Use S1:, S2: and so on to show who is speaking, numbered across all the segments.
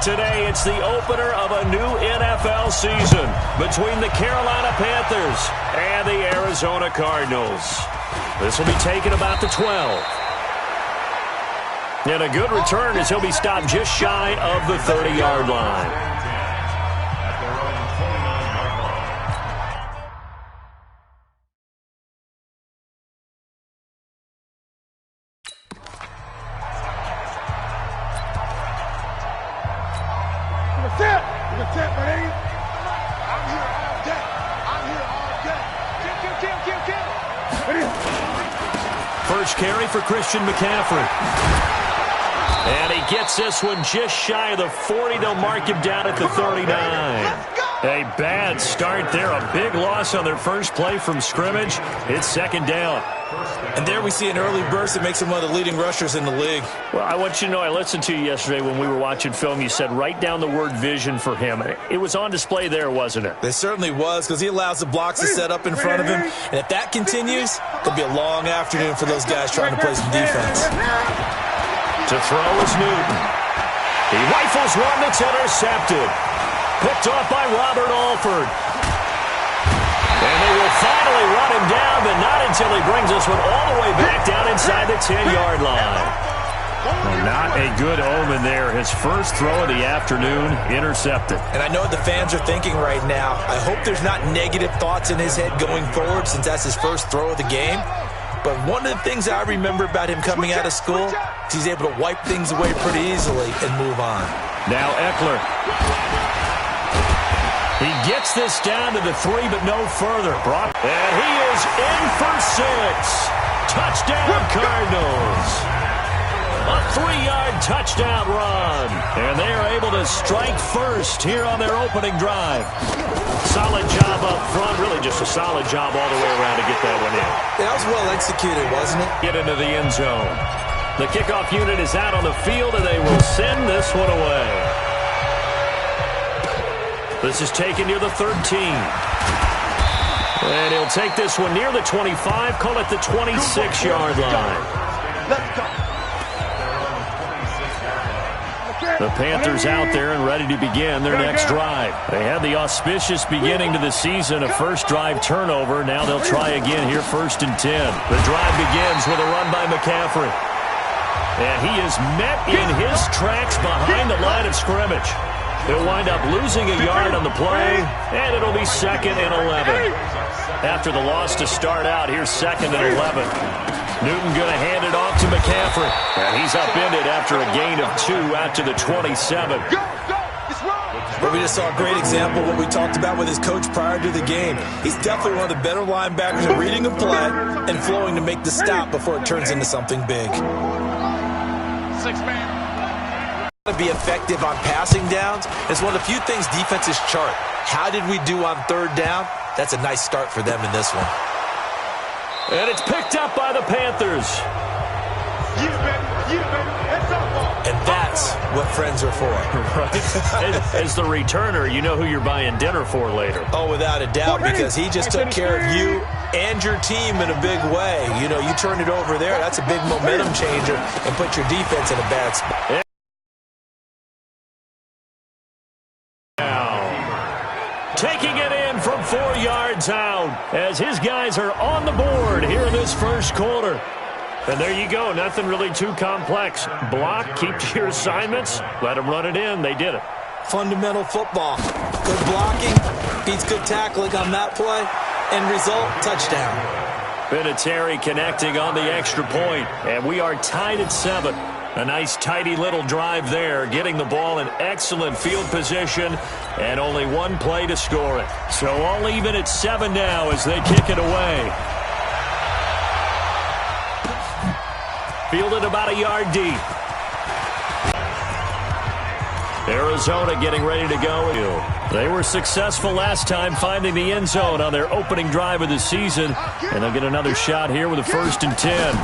S1: Today, it's the opener of a new NFL season between the Carolina Panthers and the Arizona Cardinals. This will be taken about the 12. And a good return as he'll be stopped just shy of the 30-yard line. First carry for Christian McCaffrey. And he gets this one just shy of the 40. They'll mark him down at the 39. A bad start there. A big loss on their first play from scrimmage. It's second down.
S2: And there we see an early burst that makes him one of the leading rushers in the league.
S1: Well, I want you to know, I listened to you yesterday when we were watching film. You said write down the word vision for him. It was on display there, wasn't it?
S2: It certainly was, because he allows the blocks to set up in front of him. And if that continues, it'll be a long afternoon for those guys trying to play some defense.
S1: To throw is Newton. He rifles one that's intercepted. Picked off by Robert Alford. And they will finally run him down, but not until he brings this one all the way back down inside the 10-yard line. Well, not a good omen there. His first throw of the afternoon, intercepted.
S2: And I know what the fans are thinking right now. I hope there's not negative thoughts in his head going forward since that's his first throw of the game. But one of the things I remember about him coming out of school is he's able to wipe things away pretty easily and move on.
S1: Now Eckler. He gets this down to the 3, but no further. And he is in for 6. Touchdown, Cardinals. A 3-yard touchdown run. And they are able to strike first here on their opening drive. Solid job up front. Really just a solid job all the way around to get that one in.
S2: That was well executed, wasn't it?
S1: Get into the end zone. The kickoff unit is out on the field, and they will send this one away. This is taken near the 13. And he'll take this one near the 25, call it the 26-yard line.
S3: Let's go.
S1: The Panthers out there and ready to begin their next drive. They had the auspicious beginning to the season, a first drive turnover. Now they'll try again here, 1st and 10. The drive begins with a run by McCaffrey. And he is met in his tracks behind the line of scrimmage. He'll wind up losing a yard on the play, and it'll be 2nd and 11. After the loss to start out, here's 2nd and 11. Newton going to hand it off to McCaffrey. And he's upended after a gain of 2 out to the 27.
S2: But we just saw a great example of what we talked about with his coach prior to the game. He's definitely one of the better linebackers at reading a play and flowing to make the stop before it turns into something big.
S3: 6-man.
S2: To be effective on passing downs, it's one of the few things defenses chart. How did we do on 3rd down? That's a nice start for them in this one.
S1: And it's picked up by the Panthers.
S2: And that's what friends are for.
S1: Right. As the returner, you know who you're buying dinner for later.
S2: Oh, without a doubt, because he just took care of you and your team in a big way. You know, you turn it over there, that's a big momentum changer and put your defense in a bad spot.
S1: Taking it in from 4 yards out as his guys are on the board here in this first quarter. And there you go. Nothing really too complex. Block, keep to your assignments, let them run it in. They did it.
S2: Fundamental football. Good blocking, beats good tackling on that play. End result, touchdown.
S1: Vinatieri connecting on the extra point. And we are tied at 7. A nice, tidy little drive there, getting the ball in excellent field position, and only one play to score it. So all even at 7 now as they kick it away. Fielded about a yard deep. Arizona getting ready to go. They were successful last time finding the end zone on their opening drive of the season, and they'll get another shot here with a 1st and 10.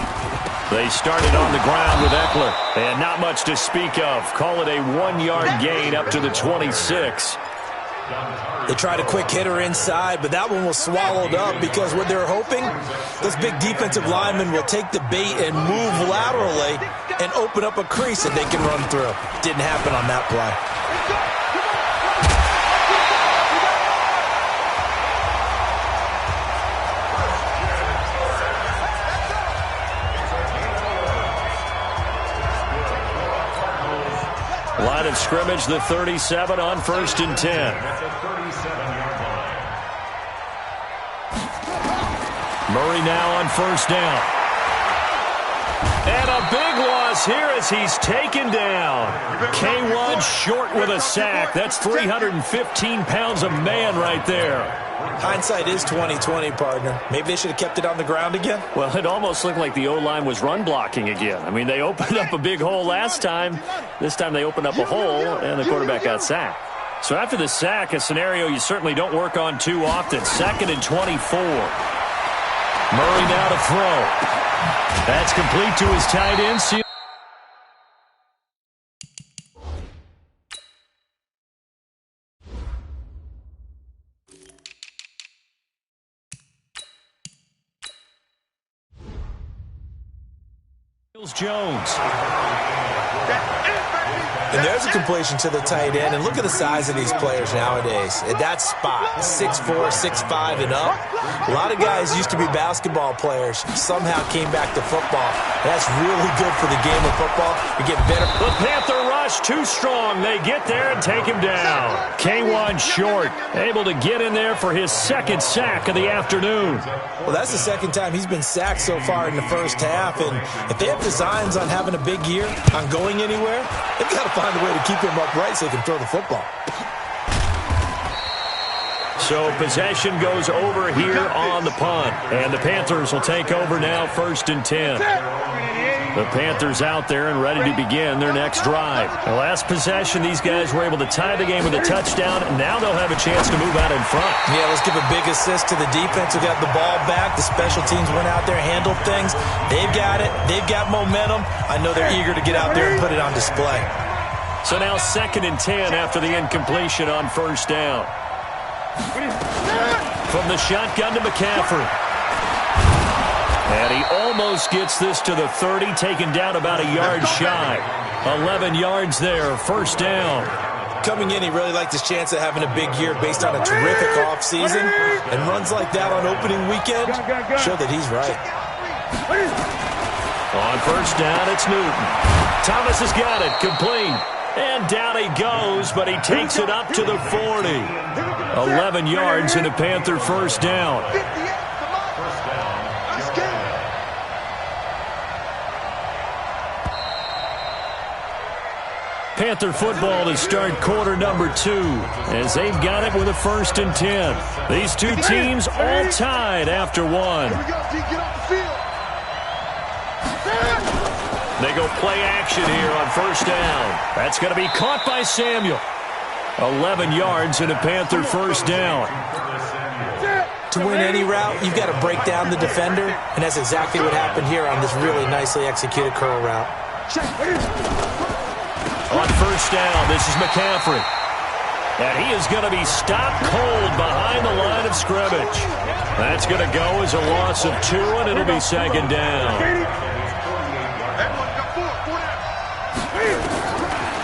S1: They started on the ground with Eckler, and not much to speak of. Call it a 1-yard gain up to the 26.
S2: They tried a quick hitter inside, but that one was swallowed up because what they're hoping, those big defensive linemen will take the bait and move laterally and open up a crease that they can run through. Didn't happen on that play.
S1: of scrimmage, the 37 on 1st and 10. Murray now on 1st down. And a big loss here as he's taken down. K1 short with a sack. That's 315 pounds of man right there.
S2: Hindsight is 20/20, partner. Maybe they should have kept it on the ground again.
S1: Well, it almost looked like the O-line was run blocking again. I mean, they opened up a big hole last time. This time they opened up a hole, and the quarterback got sacked. So after the sack, a scenario you certainly don't work on too often. 2nd and 24. Murray now to throw. That's complete to his tight end. Jones.
S2: And there's a completion to the tight end. And look at the size of these players nowadays. At that spot, 6'4", 6'5", and up. A lot of guys used to be basketball players, somehow came back to football. That's really good for the game of football. You get better.
S1: The Panther rush too strong. They get there and take him down. K1 short, able to get in there for his 2nd sack of the afternoon.
S2: Well, that's the 2nd time he's been sacked so far in the first half. And if they have designs on having a big year, on going anywhere, they've got to find a way to keep him upright so he can throw the football.
S1: So possession goes over here on the punt. And the Panthers will take over now 1st and 10. The Panthers out there and ready to begin their next drive. The last possession, these guys were able to tie the game with a touchdown, and now they'll have a chance to move out in front.
S2: Yeah, let's give a big assist to the defense who got the ball back. The special teams went out there, handled things. They've got it. They've got momentum. I know they're eager to get out there and put it on display.
S1: So now 2nd and 10 after the incompletion on 1st down. From the shotgun to McCaffrey. And he almost gets this to the 30, taken down about a yard shy. 11 yards there, 1st down.
S2: Coming in, he really liked his chance of having a big year based on a terrific offseason. And runs like that on opening weekend show that he's right.
S1: On 1st down, it's Newton. Thomas has got it, complete. And down he goes, but he takes it up to the 40. 11 yards and a Panther 1st down. Panther football to start quarter number 2 as they've got it with a 1st and 10. These two teams all tied after 1. They go play action here on 1st down. That's going to be caught by Samuel. 11 yards and a Panther 1st down.
S2: To win any route, you've got to break down the defender, and that's exactly what happened here on this really nicely executed curl route.
S1: On 1st down, this is McCaffrey. And he is going to be stopped cold behind the line of scrimmage. That's going to go as a loss of 2, and it'll be 2nd down.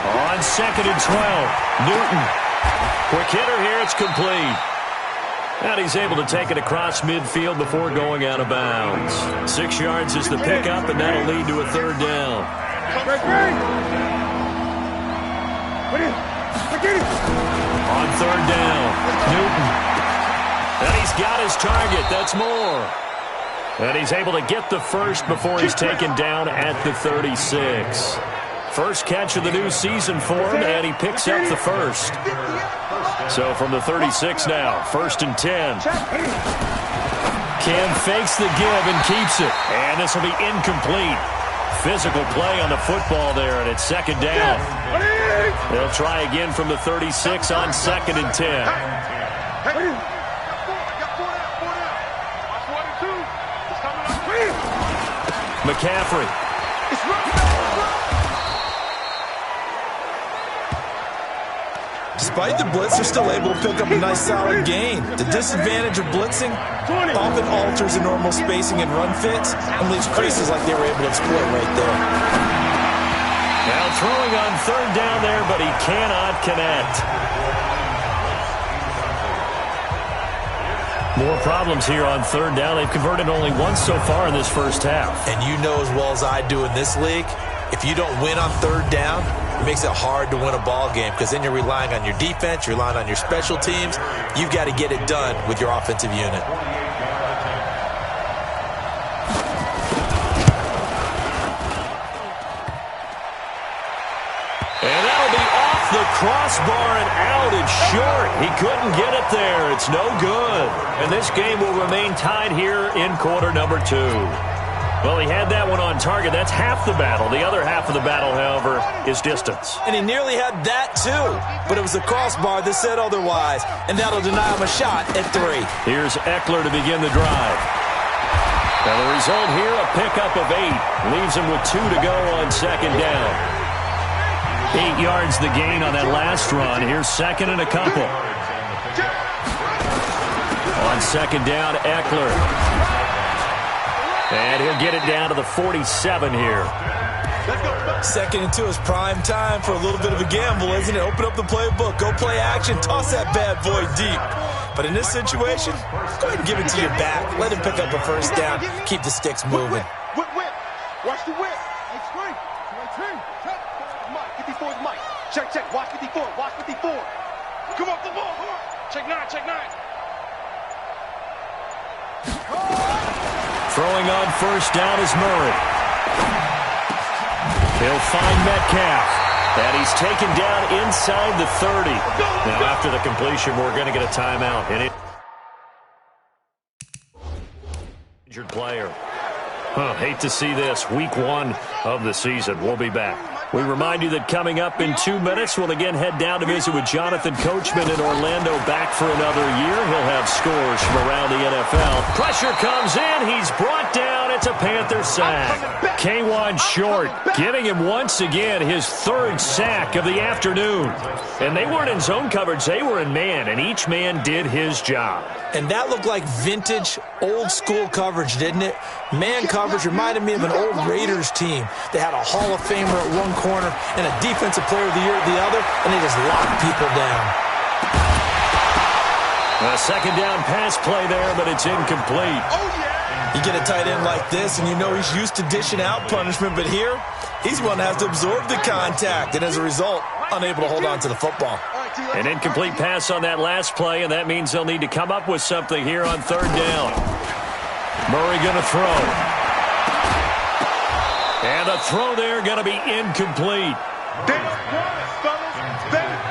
S1: On 2nd and 12, Newton. Quick hitter here, it's complete. And he's able to take it across midfield before going out of bounds. 6 yards is the pickup, and that'll lead to a 3rd down. On 3rd down, Newton. And he's got his target. That's more. And he's able to get the 1st before he's taken down at the 36. First catch of the new season for him, and he picks up the 1st. So from the 36 now, 1st and 10. Cam fakes the give and keeps it. And this will be incomplete. Physical play on the football there, and it's 2nd down. They'll try again from the 36 on 2nd and 10. McCaffrey.
S2: Despite the blitz, they're still able to pick up a nice solid gain. The disadvantage of blitzing often alters the normal spacing and run fits and leaves creases like they were able to exploit right there.
S1: Now throwing on 3rd down there, but he cannot connect. More problems here on 3rd down. They've converted only once so far in this first half.
S2: And you know as well as I do in this league, if you don't win on 3rd down, it makes it hard to win a ball game because then you're relying on your defense, you're relying on your special teams. You've got to get it done with your offensive unit.
S1: And that'll be off the crossbar and out and short. He couldn't get it there. It's no good. And this game will remain tied here in quarter number 2. Well, he had that one on target. That's half the battle. The other half of the battle, however, is distance.
S2: And he nearly had that, too. But it was the crossbar that said otherwise. And that'll deny him a shot at 3.
S1: Here's Eckler to begin the drive. Now, the result here, a pickup of 8. Leaves him with 2 to go on second down. 8 yards the gain on that last run. Here's second and a couple. On second down, Eckler. And he'll get it down to the 47 here.
S2: Second and 2 is prime time for a little bit of a gamble, isn't it? Open up the playbook, go play action, toss that bad boy deep. But in this situation, go ahead and give it to your back. Let him pick up a first down. Keep the sticks moving.
S3: Whip. Watch the whip. Hey, screen. Check. Mike. 54 is Mike. Check. Watch 54. Come up the ball. Check 9.
S1: Throwing on first down is Murray. He'll find Metcalf. And he's taken down inside the 30. Now, after the completion, we're going to get a timeout. And injured player. Hate to see this. Week 1 of the season. We'll be back. We remind you that coming up in 2 minutes, we'll again head down to visit with Jonathan Coachman in Orlando, back for another year. He'll have scores from around the NFL. Pressure comes in. He's brought down. It's a Panther sack. K1 Short giving him once again his 3rd sack of the afternoon. And they weren't in zone coverage. They were in man, and each man did his job.
S2: And that looked like vintage, old-school coverage, didn't it? Man coverage reminded me of an old Raiders team. They had a Hall of Famer at one corner and a Defensive Player of the Year at the other, and they just locked people down.
S1: A second down pass play there, but it's incomplete.
S2: Oh, yeah. You get a tight end like this, and you know he's used to dishing out punishment, but here, he's one that has to absorb the contact, and as a result, unable to hold on to the football.
S1: An incomplete pass on that last play, and that means they'll need to come up with something here on third down. Murray going to throw. And the throw there going to be incomplete.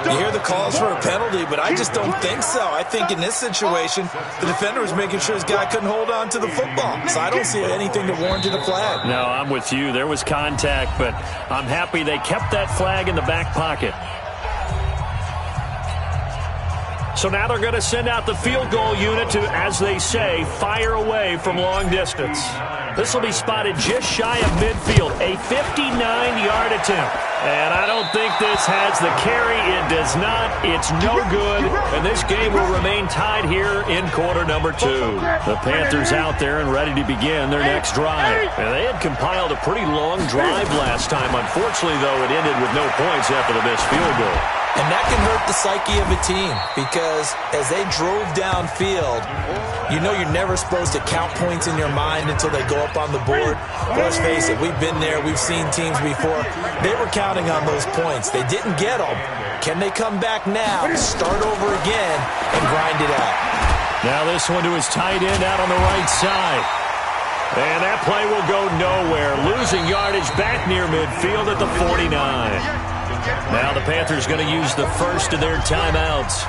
S2: You hear the calls for a penalty, but I just don't think so. I think in this situation, the defender was making sure his guy couldn't hold on to the football. So I don't see anything that warranted a flag.
S1: No, I'm with you. There was contact, but I'm happy they kept that flag in the back pocket. So now they're going to send out the field goal unit to, as they say, fire away from long distance. This will be spotted just shy of midfield, a 59-yard attempt. And I don't think this has the carry. It does not. It's no good. And this game will remain tied here in quarter number 2. The Panthers out there and ready to begin their next drive. And they had compiled a pretty long drive last time. Unfortunately, though, it ended with no points after the missed field goal.
S2: And that can hurt the psyche of a team because as they drove downfield, you know you're never supposed to count points in your mind until they go up on the board. But let's face it, we've been there. We've seen teams before. They were counting on those points. They didn't get them. Can they come back now, start over again, and grind it out?
S1: Now this one to his tight end out on the right side. And that play will go nowhere. Losing yardage back near midfield at the 49. Now the Panthers going to use the first of their timeouts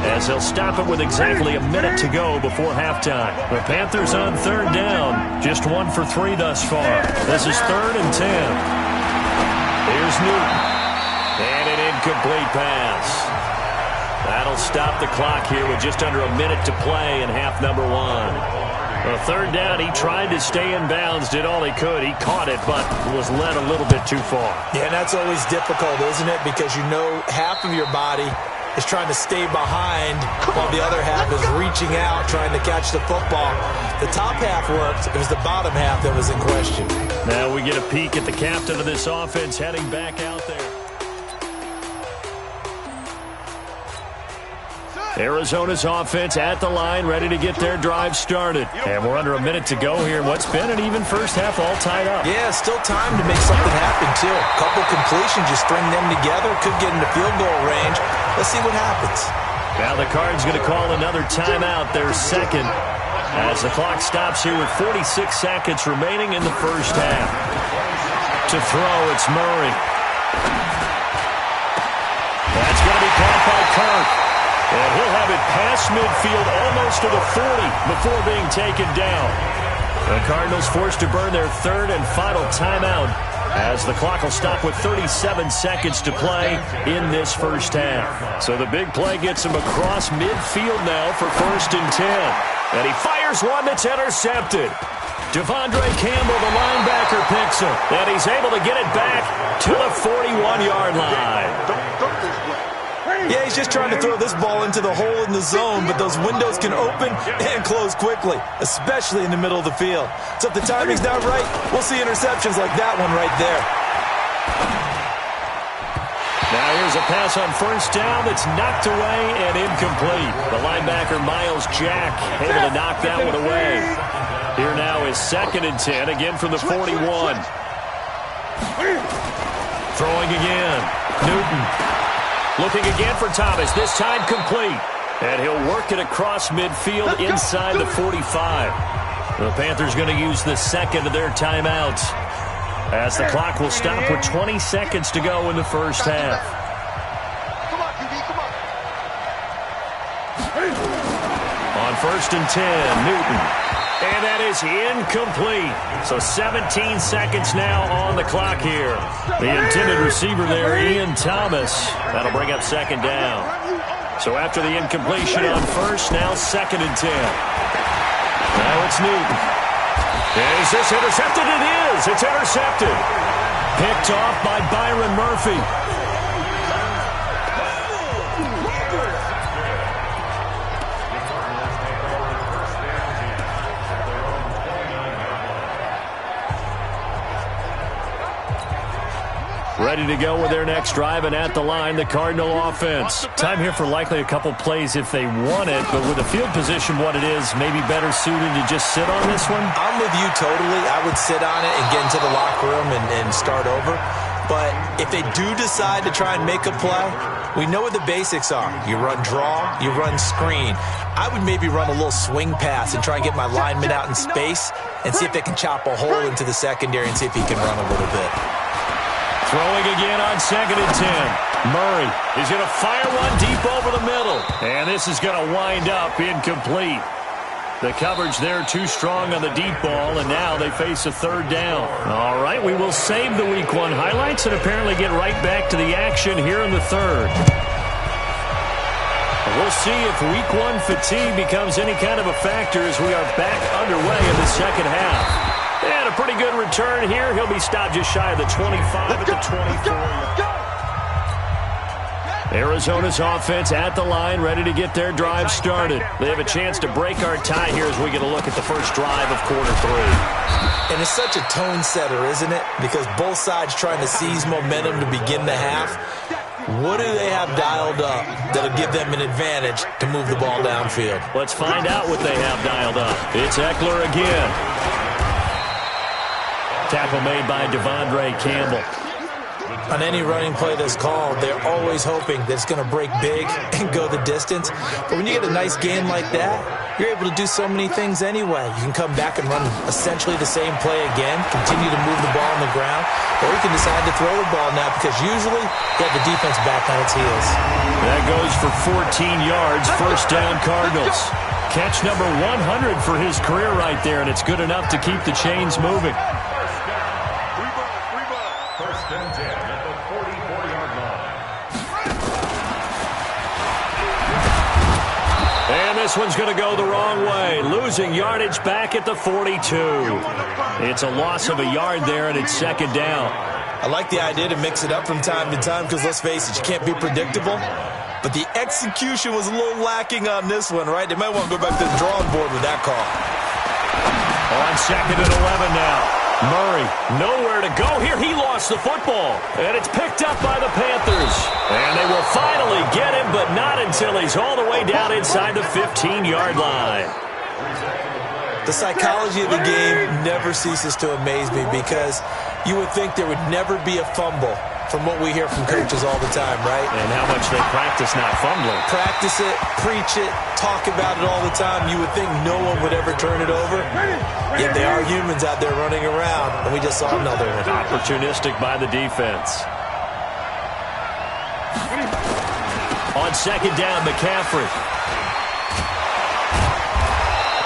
S1: as they'll stop it with exactly a minute to go before halftime. The Panthers on third down, just 1 for 3 thus far. This is 3rd and 10. Here's Newton. And an incomplete pass. That'll stop the clock here with just under a minute to play in half number 1. Well, third down, he tried to stay in bounds, did all he could. He caught it, but was led a little bit too far.
S2: Yeah, and that's always difficult, isn't it? Because you know half of your body is trying to stay behind while the other half is reaching out, trying to catch the football. The top half worked. It was the bottom half that was in question.
S1: Now we get a peek at the captain of this offense heading back out there. Arizona's offense at the line, ready to get their drive started. And we're under a minute to go here in what's been an even first half, all tied up.
S2: Yeah, still time to make something happen, too. A couple completions, just string them together, could get into field goal range. Let's see what happens. Now
S1: the Cards going to call another timeout, their second, as the clock stops here with 46 seconds remaining in the first half. To throw, it's Murray. That's going to be caught by Kirk. And he'll have it past midfield almost to the 40 before being taken down. The Cardinals forced to burn their third and final timeout as the clock will stop with 37 seconds to play in this first half. So the big play gets him across midfield now for 1st and 10. And he fires one that's intercepted. Devondre Campbell, the linebacker, picks him. And he's able to get it back to the 41-yard line.
S2: Yeah, he's just trying to throw this ball into the hole in the zone, but those windows can open and close quickly, especially in the middle of the field. So if the timing's not right, we'll see interceptions like that one right there.
S1: Now here's a pass on first down that's knocked away and incomplete. The linebacker, Miles Jack, able to knock that one away. Here now is 2nd and 10, again from the 41. Throwing again. Newton. Looking again for Thomas, this time complete. And he'll work it across midfield inside the 45. The Panthers going to use the second of their timeouts, as the clock will stop with 20 seconds to go in the first half. On 1st and 10, Newton. And that is incomplete. So 17 seconds now on the clock here. The intended receiver there, Ian Thomas. That'll bring up 2nd down. So after the incompletion on first, now 2nd and 10. Now it's Newton. Is this intercepted? It is. It's intercepted. Picked off by Byron Murphy. Ready to go with their next drive, and at the line, the Cardinal offense. Time here for likely a couple plays if they want it, but with the field position what it is, maybe better suited to just sit on this one?
S2: I'm with you totally. I would sit on it and get into the locker room and start over. But if they do decide to try and make a play, we know what the basics are. You run draw, you run screen. I would maybe run a little swing pass and try and get my lineman out in space and see if they can chop a hole into the secondary and see if he can run a little bit.
S1: Throwing again on 2nd and 10. Murray is going to fire one deep over the middle. And this is going to wind up incomplete. The coverage there too strong on the deep ball, and now they face a 3rd down. All right, we will save the Week 1 highlights and apparently get right back to the action here in the 3rd. We'll see if Week 1 fatigue becomes any kind of a factor as we are back underway in the second half. And a pretty good return here. He'll be stopped just shy of the 25 at the 24. Arizona's offense at the line, ready to get their drive started. They have a chance to break our tie here as we get a look at the first drive of quarter 3.
S2: And it's such a tone setter, isn't it? Because both sides trying to seize momentum to begin the half. What do they have dialed up that'll give them an advantage to move the ball downfield?
S1: Let's find out what they have dialed up. It's Eckler again. Tackle made by Devondre Campbell.
S2: On any running play that's called, they're always hoping that it's going to break big and go the distance. But when you get a nice gain like that, you're able to do so many things anyway. You can come back and run essentially the same play again, continue to move the ball on the ground, or you can decide to throw the ball now because usually you have the defense back on its heels.
S1: That goes for 14 yards, 1st down Cardinals. Catch number 100 for his career right there, and it's good enough to keep the chains moving. This one's going to go the wrong way. Losing yardage back at the 42. It's a loss of a yard there, and it's 2nd down.
S2: I like the idea to mix it up from time to time because, let's face it, you can't be predictable. But the execution was a little lacking on this one, right? They might want to go back to the drawing board with that call.
S1: On 2nd and 11 now. Murray, nowhere to go here. He lost the football. And it's picked up by the Panthers. And they will finally get him, but not until he's all the way down inside the 15-yard line.
S2: The psychology of the game never ceases to amaze me because you would think there would never be a fumble from what we hear from coaches all the time, right?
S1: And how much they practice not fumbling.
S2: Practice it, preach it, talk about it all the time. You would think no one would ever turn it over. Yet they are humans out there running around, and we just saw another one.
S1: Opportunistic by the defense. On second down, McCaffrey.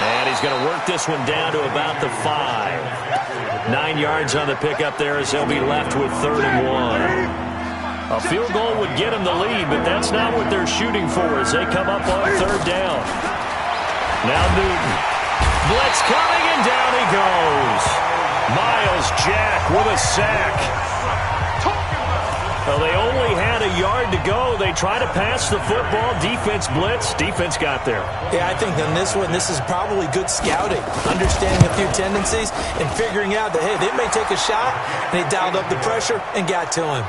S1: And he's going to work this one down to about the 5. 9 yards on the pickup there as he'll be left with 3rd and 1. A field goal would get him the lead, but that's not what they're shooting for as they come up on 3rd down. Now Newton. Blitz coming, and down he goes. Miles Jack with a sack. Well, they only had a yard to go. They try to pass the football. Defense blitz. Defense got there.
S2: Yeah, I think on this one, this is probably good scouting. Understanding a few tendencies and figuring out that, hey, they may take a shot. And they dialed up the pressure and got to him.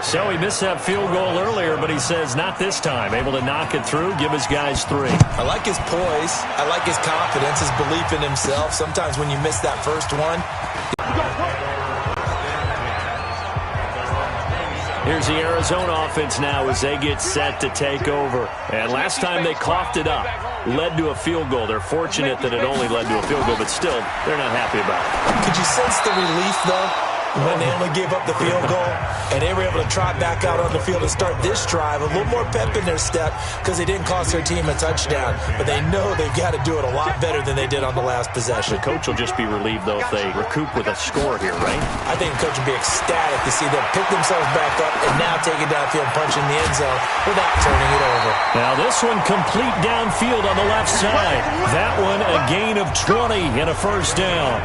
S1: So he missed that field goal earlier, but he says not this time. Able to knock it through, give his guys 3.
S2: I like his poise. I like his confidence, his belief in himself. Sometimes when you miss that first one.
S1: Here's the Arizona offense now as they get set to take over. And last time they coughed it up, led to a field goal. They're fortunate that it only led to a field goal, but still, they're not happy about it.
S2: Could you sense the relief, though? When they only gave up the field goal, and they were able to trot back out on the field and start this drive, a little more pep in their step because they didn't cost their team a touchdown. But they know they've got to do it a lot better than they did on the last possession.
S1: The coach will just be relieved, though, if they recoup with a score here, right?
S2: I think the coach will be ecstatic to see them pick themselves back up and now take it downfield, punch in the end zone without turning it over.
S1: Now this one complete downfield on the left side. That one a gain of 20 and a 1st down.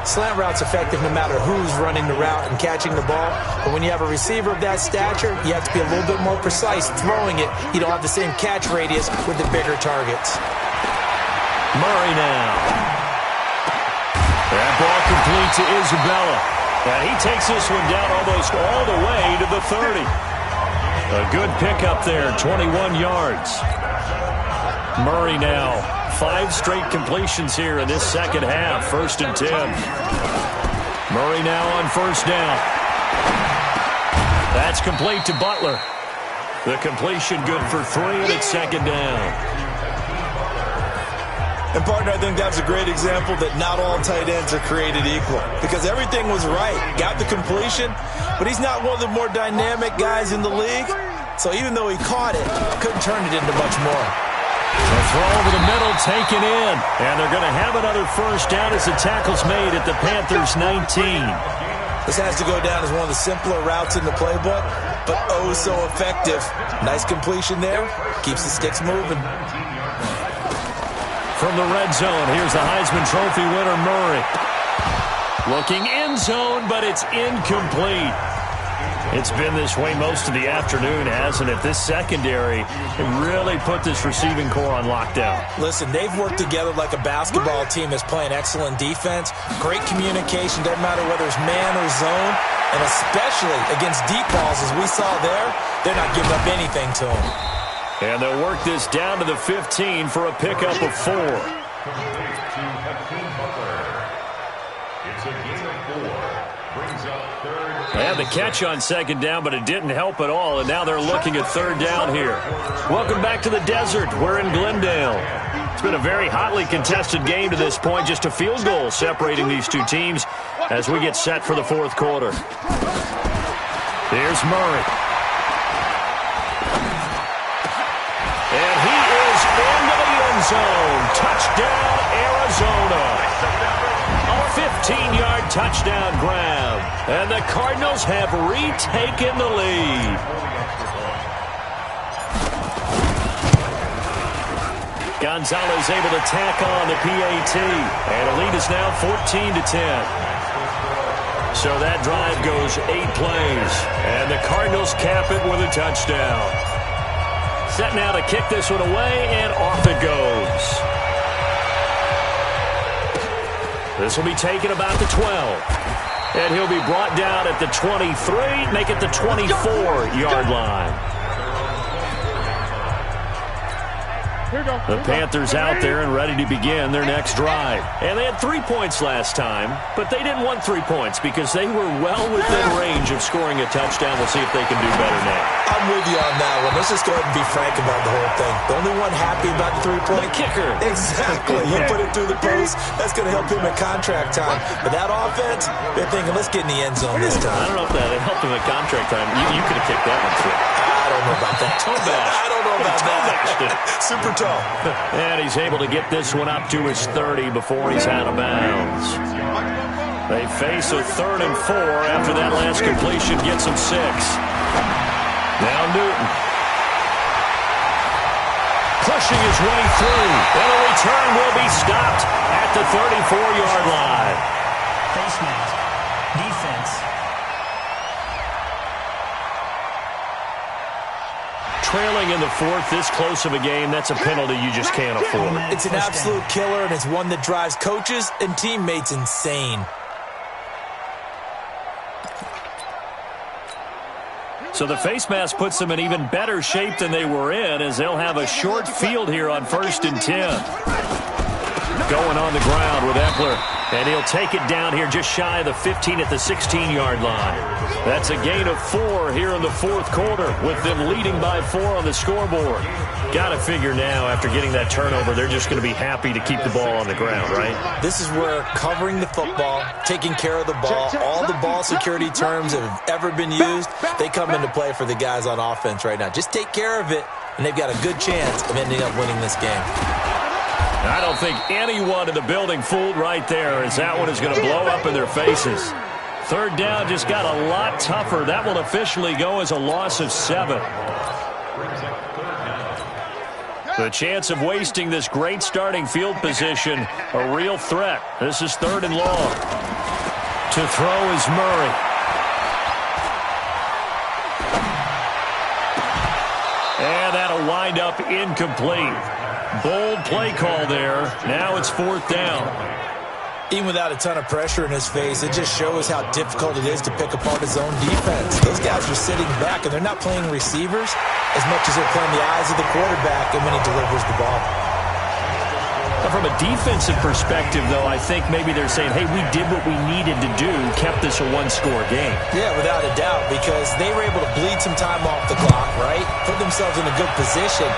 S2: Slant route's effective no matter who's running the route and catching the ball. But when you have a receiver of that stature, you have to be a little bit more precise throwing it. You don't have the same catch radius with the bigger targets.
S1: Murray now. That ball complete to Isabella. And he takes this one down almost all the way to the 30. A good pickup there, 21 yards. Murray now. 5 straight completions here in this second half. 1st and 10. Murray now on 1st down. That's complete to Butler. The completion good for 3, and it's 2nd down.
S2: And, partner, I think that's a great example that not all tight ends are created equal. Because everything was right. Got the completion, but he's not one of the more dynamic guys in the league. So even though he caught it, couldn't turn it into much more.
S1: A throw over the middle, taken in. And they're going to have another 1st down as the tackle's made at the Panthers' 19.
S2: This has to go down as one of the simpler routes in the playbook, but oh so effective. Nice completion there. Keeps the sticks moving.
S1: From the red zone, here's the Heisman Trophy winner, Murray. Looking end zone, but it's incomplete. It's been this way most of the afternoon, hasn't it? This secondary really put this receiving core on lockdown.
S2: Listen, they've worked together like a basketball team that's playing excellent defense. Great communication, doesn't matter whether it's man or zone. And especially against deep balls, as we saw there, they're not giving up anything to them.
S1: And they'll work this down to the 15 for a pickup of 4.
S4: It's a gain of 4. Brings up 3rd.
S1: They had the catch on 2nd down, but it didn't help at all, and now they're looking at 3rd down here. Welcome back to the desert. We're in Glendale. It's been a very hotly contested game to this point, just a field goal separating these two teams as we get set for the 4th quarter. Here's Murray. And he is into the end zone. Touchdown, Arizona. A 15-yard touchdown grab. And the Cardinals have retaken the lead. Gonzalez able to tack on the PAT. And the lead is now 14-10. So that drive goes 8 plays. And the Cardinals cap it with a touchdown. Set now to kick this one away, and off it goes. This will be taken about the 12. And he'll be brought down at the 23, make it the 24-yard line. The Panthers out there and ready to begin their next drive. And they had 3 points last time, but they didn't want 3 points because they were well within range of scoring a touchdown. We'll see if they can do better now.
S2: I'm with you on that one. Let's just go ahead and be frank about the whole thing. The only one happy about the 3-point?
S1: The kicker.
S2: Exactly. You put it through the post. That's going to help him at contract time. But that offense, they're thinking, let's get in the end zone this time.
S1: I don't know if that helped him at contract time. You could have kicked that one through.
S2: I don't know about that.
S1: I
S2: don't know about that. Super tall.
S1: And he's able to get this one up to his 30 before he's out of bounds. They face a 3rd and 4 after that last completion gets him 6. Now Newton. Pushing his way through. And a return will be stopped at the 34-yard line.
S5: Face mask. Defense.
S1: Trailing in the 4th, this close of a game, that's a penalty you just can't afford.
S2: It's an absolute killer, and it's one that drives coaches and teammates insane.
S1: So the face mask puts them in even better shape than they were in, as they'll have a short field here on 1st and 10. Going on the ground with Eckler, and he'll take it down here just shy of the 15 at the 16-yard line. That's a gain of 4 here in the 4th quarter, with them leading by 4 on the scoreboard. Got to figure now, after getting that turnover, they're just going to be happy to keep the ball on the ground, right?
S2: This is where covering the football, taking care of the ball, all the ball security terms that have ever been used, they come into play for the guys on offense right now. Just take care of it, and they've got a good chance of ending up winning this game.
S1: I don't think anyone in the building fooled right there, as that one is going to blow up in their faces. 3rd down just got a lot tougher. That will officially go as a loss of 7. The chance of wasting this great starting field position, a real threat. This is 3rd and long. To throw is Murray. And that'll wind up incomplete. Bold play call there. Now it's 4th down.
S2: Even without a ton of pressure in his face, it just shows how difficult it is to pick apart his own defense. Those guys are sitting back, and they're not playing receivers as much as they're playing the eyes of the quarterback and when he delivers the ball.
S1: From a defensive perspective, though, I think maybe they're saying, hey, we did what we needed to do, kept this a one-score game.
S2: Yeah, without a doubt, because they were able to bleed some time off the clock, right? Put themselves in a good position,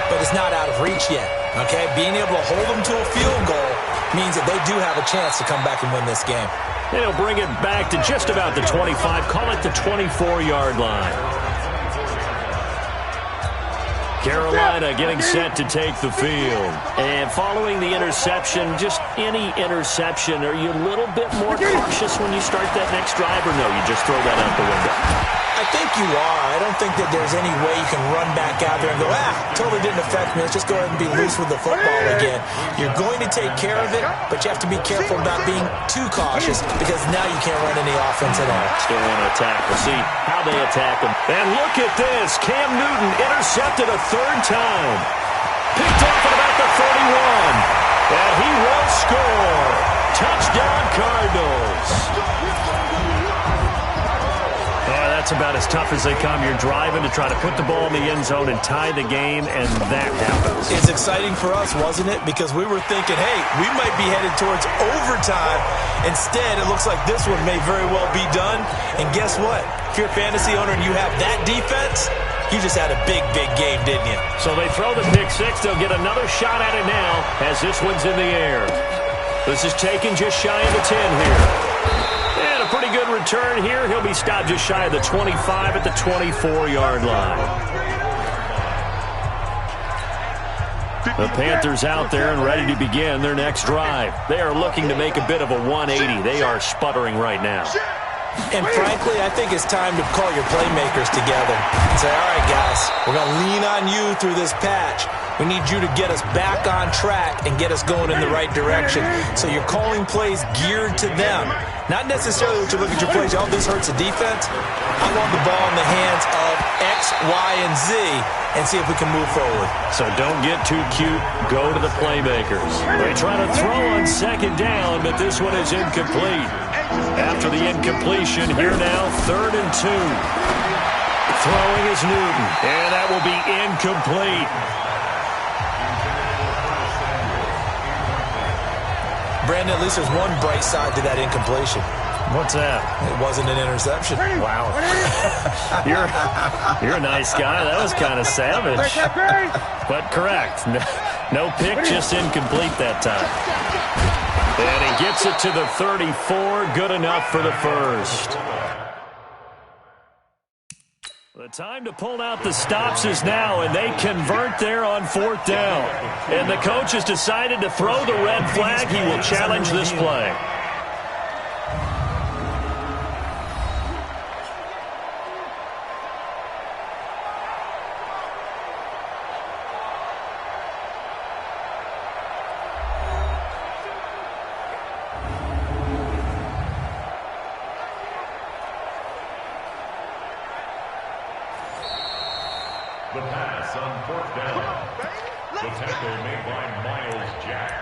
S2: but it's not out of reach yet, okay? Being able to hold them to a field goal means that they do have a chance to come back and win this game.
S1: And he'll bring it back to just about the 25, call it the 24-yard line. Carolina getting set to take the field. And following the interception, just any interception, are you a little bit more cautious when you start that next drive, or no, you just throw that out the window?
S2: I think you are. I don't think that there's any way you can run back out there and go, totally didn't affect me. Let's just go ahead and be loose with the football again. You're going to take care of it, but you have to be careful about being too cautious because now you can't run any offense at all.
S1: Still want to attack. We'll see how they attack them. And look at this. Cam Newton intercepted a 3rd time. Picked off at about the 31. And he won't score. Touchdown, Cardinals. That's about as tough as they come. You're driving to try to put the ball in the end zone and tie the game, and that happens.
S2: It's exciting for us, wasn't it? Because we were thinking, hey, we might be headed towards overtime. Instead, it looks like this one may very well be done. And guess what? If you're a fantasy owner and you have that defense, you just had a big, big game, didn't you?
S1: So they throw the pick 6. They'll get another shot at it now as this one's in the air. This is taken just shy of the 10 here. And a pretty good return here. He'll be stopped just shy of the 25 at the 24-yard line. The Panthers out there and ready to begin their next drive. They are looking to make a bit of a 180. They are sputtering right now.
S2: And frankly, I think it's time to call your playmakers together and say, all right, guys, we're going to lean on you through this patch. We need you to get us back on track and get us going in the right direction. So you're calling plays geared to them. Not necessarily what you look at your plays, oh, this hurts the defense. I want the ball in the hands of X, Y, and Z and see if we can move forward.
S1: So don't get too cute. Go to the playmakers. They try to throw on second down, but this one is incomplete. After the incompletion, here now, 3rd and 2. Throwing is Newton, and that will be incomplete.
S2: Brandon, at least there's one bright side to that incompletion.
S1: What's that?
S2: It wasn't an interception.
S1: Wow. You're a nice guy. That was kind of savage. But correct. No pick, just incomplete that time. And he gets it to the 34. Good enough for the first. The time to pull out the stops is now, and they convert there on 4th down. And the coach has decided to throw the red flag. He will challenge this play.
S4: The pass on 4th down. The tackle made by Miles Jack.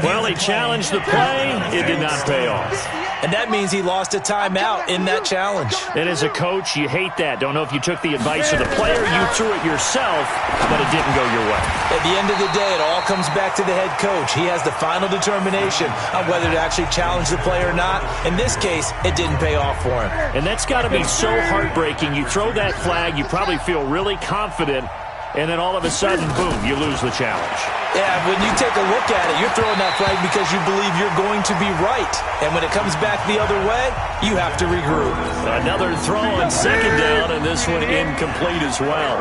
S1: Well, he challenged the play. It did not pay off.
S2: And that means he lost a timeout in that challenge.
S1: And as a coach, you hate that. Don't know if you took the advice of the player, you threw it yourself, but it didn't go your way.
S2: At the end of the day, it all comes back to the head coach. He has the final determination on whether to actually challenge the play or not. In this case, it didn't pay off for him.
S1: And that's got to be so heartbreaking. You throw that flag, you probably feel really confident, and then all of a sudden, boom, you lose the challenge.
S2: Yeah, when you take a look at it, you're throwing that flag because you believe you're going to be right. And when it comes back the other way, you have to regroup.
S1: Another throw on 2nd down, and this one incomplete as well.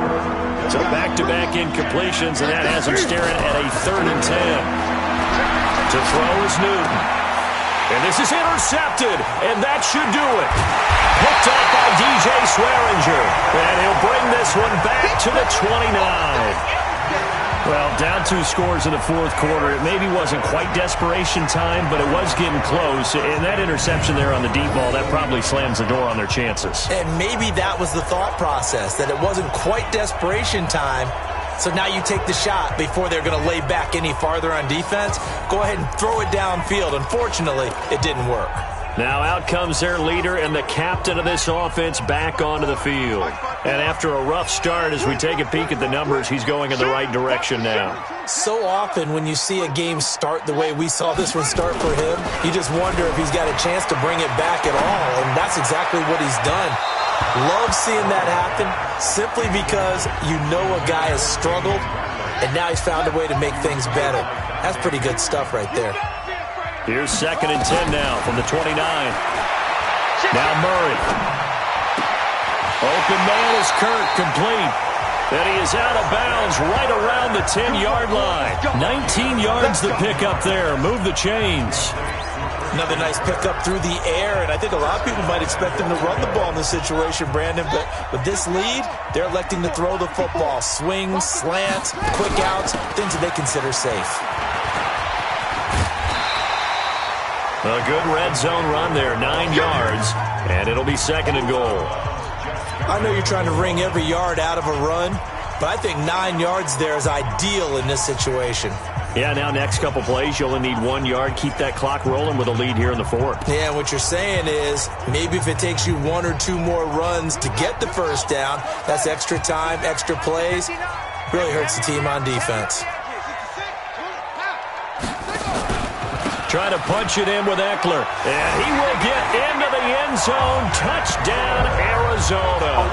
S1: So back-to-back incompletions, and that has him staring at a 3rd and 10. To throw is Newton. And this is intercepted, and that should do it. Picked up by DJ Swearinger. And he'll bring this one back to the 29. Well, down 2 scores in the 4th quarter. It maybe wasn't quite desperation time, but it was getting close. And that interception there on the deep ball, that probably slams the door on their chances.
S2: And maybe that was the thought process, that it wasn't quite desperation time. So now you take the shot before they're going to lay back any farther on defense. Go ahead and throw it downfield. Unfortunately, it didn't work.
S1: Now out comes their leader and the captain of this offense back onto the field. And after a rough start, as we take a peek at the numbers, he's going in the right direction now.
S2: So often when you see a game start the way we saw this one start for him, you just wonder if he's got a chance to bring it back at all. And that's exactly what he's done. Love seeing that happen simply because you know a guy has struggled, and now he's found a way to make things better. That's pretty good stuff right there.
S1: Here's 2nd and 10 now from the 29. Now Murray. Open man is Kirk, complete. And he is out of bounds right around the 10-yard line. 19 yards to pick up there. Move the chains.
S2: Another nice pickup through the air, and I think a lot of people might expect them to run the ball in this situation, Brandon, but with this lead, they're electing to throw the football. Swings, slants, quick outs, things that they consider safe.
S1: A good red zone run there, 9 yards, and it'll be 2nd and goal.
S2: I know you're trying to wring every yard out of a run, but I think 9 yards there is ideal in this situation.
S1: Yeah, now next couple plays, you only need 1 yard. Keep that clock rolling with a lead here in the 4th.
S2: Yeah, what you're saying is maybe if it takes you 1 or 2 more runs to get the first down, that's extra time, extra plays. Really hurts the team on defense.
S1: Trying to punch it in with Eckler. And he will get into the end zone. Touchdown, Arizona.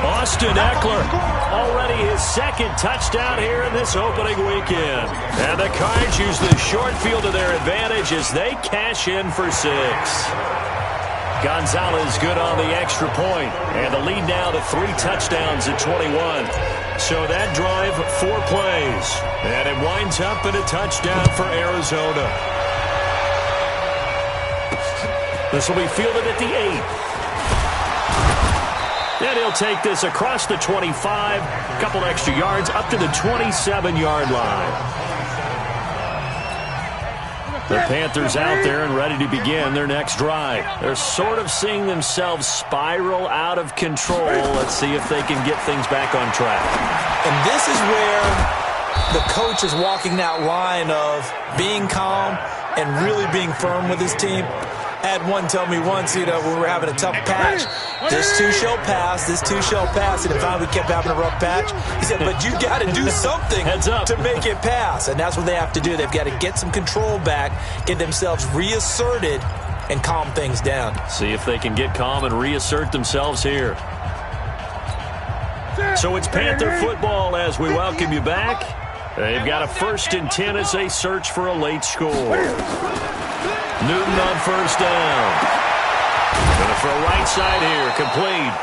S1: Austin Eckler, already his 2nd touchdown here in this opening weekend. And the Cards use the short field to their advantage as they cash in for 6. Gonzalez good on the extra point. And the lead now to 3 touchdowns at 21. So that drive, 4 plays. And it winds up in a touchdown for Arizona. This will be fielded at the 8. And he'll take this across the 25, a couple extra yards, up to the 27-yard line. The Panthers out there and ready to begin their next drive. They're sort of seeing themselves spiral out of control. Let's see if they can get things back on track.
S2: And this is where the coach is walking that line of being calm and really being firm with his team. I had one tell me once, when we were having a tough patch, this too shall pass, this too shall pass. And finally we kept having a rough patch. He said, but you got to do something to make it pass. And that's what they have to do. They've got to get some control back, get themselves reasserted, and calm things down.
S1: See if they can get calm and reassert themselves here. So it's Panther football as we welcome you back. They've got a 1st and 10 as they search for a late score. Newton on first down. Going to throw right side here, complete.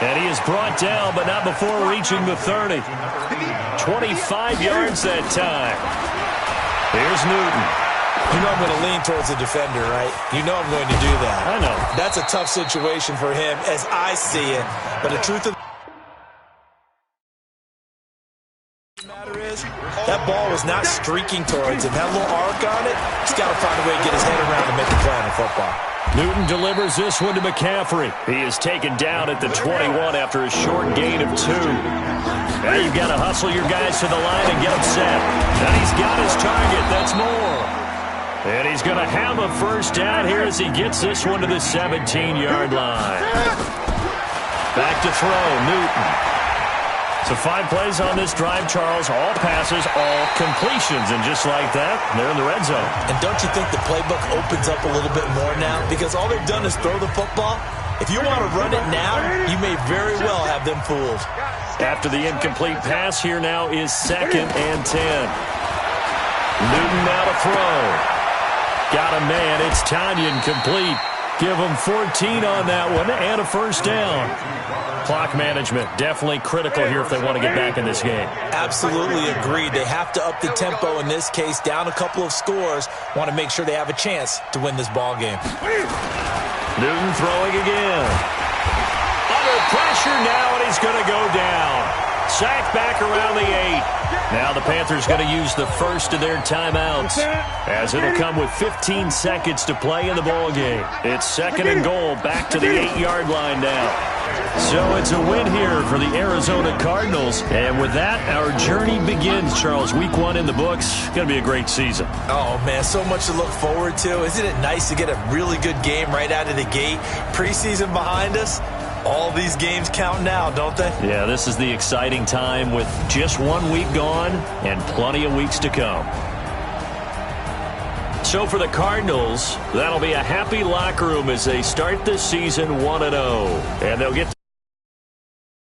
S1: And he is brought down, but not before reaching the 30. 25 yards that time. Here's Newton.
S2: You know I'm going to lean towards the defender, right? You know I'm going to do that.
S1: I know.
S2: That's a tough situation for him as I see it. But the truth of the matter is, that ball was not streaking towards him. Had a little arc on it. He's got to find a way to get his head around and make a play on the football.
S1: Newton delivers this one to McCaffrey. He is taken down at the 21 after a short gain of 2. Now you've got to hustle your guys to the line and get them set. And he's got his target. That's more. And he's going to have a first down here as he gets this one to the 17-yard line. Back to throw, Newton. So 5 plays on this drive, Charles. All passes, all completions. And just like that, they're in the red zone.
S2: And don't you think the playbook opens up a little bit more now? Because all they've done is throw the football. If you want to run it now, you may very well have them fooled.
S1: After the incomplete pass, here now is 2nd and 10. Newton now to throw. Got a man. It's Tanyan complete. Give them 14 on that one and a first down. Clock management definitely critical here if they want to get back in this game.
S2: Absolutely agreed. They have to up the tempo in this case, down a couple of scores. Want to make sure they have a chance to win this ball game.
S1: Newton throwing again. Under pressure now, and he's going to go down. Sacked back around the 8. Now the Panthers going to use the first of their timeouts, as it'll come with 15 seconds to play in the ball game. It's 2nd and goal, back to the 8-yard line now. So it's a win here for the Arizona Cardinals. And with that, our journey begins, Charles. Week 1 in the books. Going to be a great season.
S2: Oh, man, so much to look forward to. Isn't it nice to get a really good game right out of the gate? Preseason behind us. All these games count now, don't they?
S1: Yeah, this is the exciting time with just 1 week gone and plenty of weeks to come. So for the Cardinals, that'll be a happy locker room as they start this season 1-0. And they'll get